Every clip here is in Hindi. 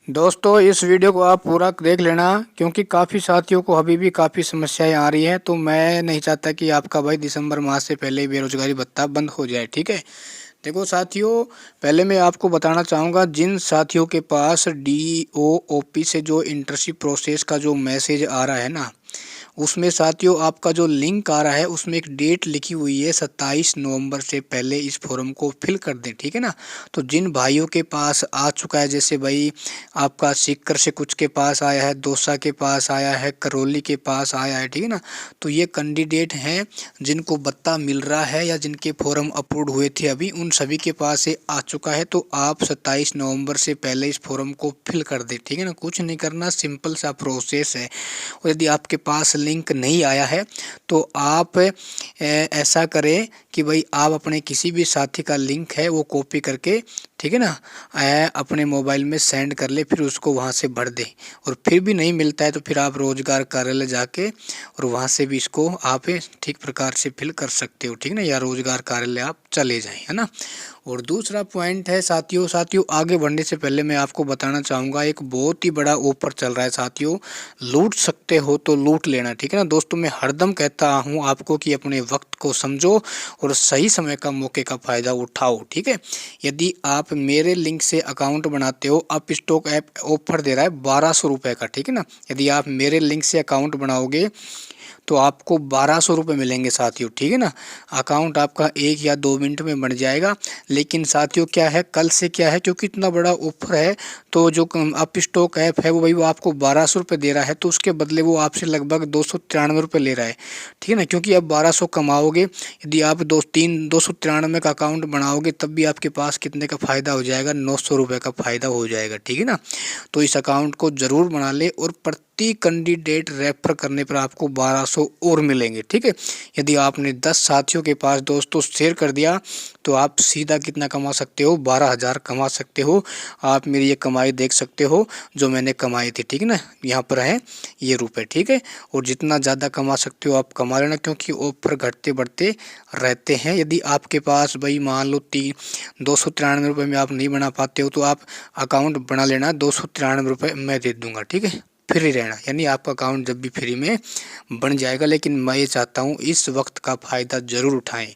दोस्तों इस वीडियो को आप पूरा देख लेना क्योंकि काफ़ी साथियों को अभी भी काफ़ी समस्याएं आ रही हैं। तो मैं नहीं चाहता कि आपका भाई दिसंबर माह से पहले ही बेरोजगारी भत्ता बंद हो जाए। ठीक है। देखो साथियों, पहले मैं आपको बताना चाहूँगा जिन साथियों के पास DOOP से जो इंटर्नशिप प्रोसेस का जो मैसेज आ रहा है ना, उसमें साथियों आपका जो लिंक आ रहा है उसमें एक डेट लिखी हुई है 27 नवंबर से पहले इस फॉर्म को फिल कर दें। ठीक है ना। तो जिन भाइयों के पास आ चुका है, जैसे भाई आपका सीकर से कुछ के पास आया है, दौसा के पास आया है, करौली के पास आया है, ठीक है ना। तो ये कैंडिडेट हैं जिनको भत्ता मिल रहा है या जिनके फॉर्म अप्रूव हुए थे अभी, उन सभी के पास ये आ चुका है। तो आप 27 नवंबर से पहले इस फॉर्म को फिल कर दें। ठीक है ना। कुछ नहीं करना, सिंपल सा प्रोसेस है। और यदि आपके पास लिंक नहीं आया है तो आप ऐसा करें कि भाई आप अपने किसी भी साथी का लिंक है वो कॉपी करके, ठीक है ना, अपने मोबाइल में सेंड कर ले, फिर उसको वहाँ से भर दें। और फिर भी नहीं मिलता है तो फिर आप रोजगार कार्यालय जाके और वहाँ से भी इसको आप ठीक प्रकार से फिल कर सकते हो। ठीक है ना। या रोजगार कार्यालय आप चले जाएं, है ना। और दूसरा पॉइंट है साथियों आगे बढ़ने से पहले मैं आपको बताना चाहूँगा एक बहुत ही बड़ा ऑफर चल रहा है साथियों। लूट सकते हो तो लूट लेना। ठीक है ना दोस्तों, मैं हरदम कहता हूँ आपको कि अपने वक्त को समझो और सही समय का मौके का फ़ायदा उठाओ। ठीक है। यदि आप मेरे लिंक से अकाउंट बनाते हो, अप स्टॉक ऐप ऑफर दे रहा है 1200 रुपये का। ठीक है ना। यदि आप मेरे लिंक से अकाउंट बनाओगे तो आपको 1200 रुपये मिलेंगे साथियों। ठीक है ना। अकाउंट आपका 1 या 2 मिनट में बन जाएगा। लेकिन साथियों क्या है, कल से क्या है, क्योंकि इतना बड़ा ऑफर है तो जो अप स्टॉक ऐप है वो भाई वो आपको 1200 रुपये दे रहा है, तो उसके बदले वो आपसे लगभग 293 रुपये ले रहा है। ठीक है ना। क्योंकि अब 1200 कमाओगे, यदि आप 293 का अकाउंट बनाओगे तब भी आपके पास कितने का फ़ायदा हो जाएगा, 900 रुपये का फ़ायदा हो जाएगा। ठीक है ना। तो इस अकाउंट को ज़रूर बना ले और प्रति कैंडिडेट रेफर करने पर आपको 1200 और मिलेंगे। ठीक है। यदि आपने 10 साथियों के पास दोस्तों शेयर कर दिया तो आप सीधा कितना कमा सकते हो, 12,000 कमा सकते हो। आप मेरी ये कमाई देख सकते हो जो मैंने कमाई थी। ठीक है ना। यहाँ पर है ये रुपए। ठीक है। और जितना ज़्यादा कमा सकते हो आप कमा लेना, क्योंकि ऑफर घटते बढ़ते रहते हैं। यदि आपके पास भाई मान लो 293 रुपये में आप नहीं बना पाते हो तो आप अकाउंट बना लेना, 293 रुपये मैं दे दूंगा। ठीक है। फ्री रहना, यानी आपका अकाउंट जब भी फ्री में बन जाएगा। लेकिन मैं ये चाहता हूँ इस वक्त का फ़ायदा ज़रूर उठाएं,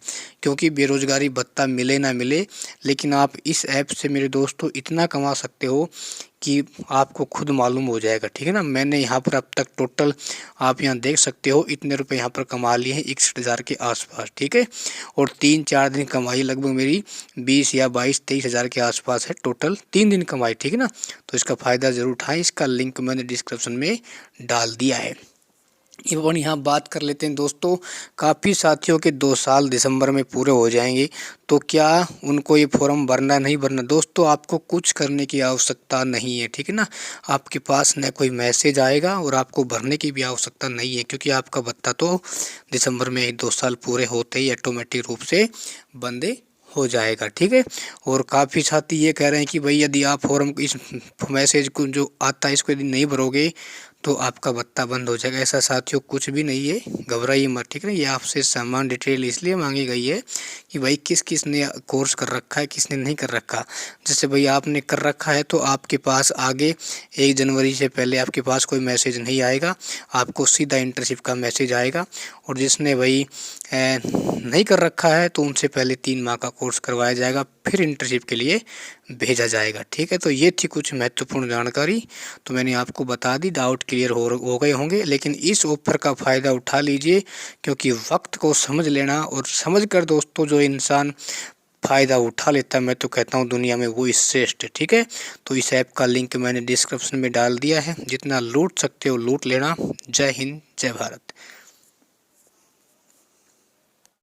क्योंकि बेरोज़गारी भत्ता मिले ना मिले, लेकिन आप इस ऐप से मेरे दोस्तों इतना कमा सकते हो कि आपको खुद मालूम हो जाएगा। ठीक है ना। मैंने यहाँ पर अब तक टोटल आप यहाँ देख सकते हो इतने रुपए यहाँ पर कमा लिए हैं, 61,000 के आसपास। ठीक है। और 3-4 दिन कमाई लगभग मेरी 20 या 22-23 हज़ार के आसपास है टोटल 3 दिन कमाई। ठीक है ना। तो इसका फ़ायदा ज़रूर उठाएं, इसका लिंक मैंने डिस्क्रिप्शन में डाल दिया है। अपन यहाँ बात कर लेते हैं दोस्तों, काफ़ी साथियों के 2 साल दिसंबर में पूरे हो जाएंगे, तो क्या उनको ये फॉर्म भरना नहीं भरना। दोस्तों आपको कुछ करने की आवश्यकता नहीं है। ठीक है ना। आपके पास न कोई मैसेज आएगा और आपको भरने की भी आवश्यकता नहीं है, क्योंकि आपका भत्ता तो दिसंबर में ही 2 साल पूरे होते ही ऑटोमेटिक रूप से बंदे हो जाएगा। ठीक है। और काफ़ी साथी ये कह रहे हैं कि भाई यदि आप फॉर्म इस मैसेज को जो आता है इसको यदि नहीं भरोगे तो आपका भत्ता बंद हो जाएगा। ऐसा साथियों कुछ भी नहीं है, घबराइए मत। ठीक है ना। ये आपसे सामान डिटेल इसलिए मांगी गई है कि भाई किस किस ने कोर्स कर रखा है, किसने नहीं कर रखा। जैसे भाई आपने कर रखा है तो आपके पास आगे 1 जनवरी से पहले आपके पास कोई मैसेज नहीं आएगा, आपको सीधा इंटर्नशिप का मैसेज आएगा। और जिसने भाई नहीं कर रखा है तो उनसे पहले 3 माह का कोर्स करवाया जाएगा, फिर इंटर्नशिप के लिए भेजा जाएगा। ठीक है। तो ये थी कुछ महत्वपूर्ण जानकारी, तो मैंने आपको बता दी, डाउट क्लियर हो गए होंगे। लेकिन इस ऑफर का फ़ायदा उठा लीजिए, क्योंकि वक्त को समझ लेना, और समझ कर दोस्तों जो इंसान फ़ायदा उठा लेता है मैं तो कहता हूँ दुनिया में वो श्रेष्ठ है। ठीक है। तो इस ऐप का लिंक मैंने डिस्क्रिप्शन में डाल दिया है, जितना लूट सकते हो लूट लेना। जय हिंद, जय भारत।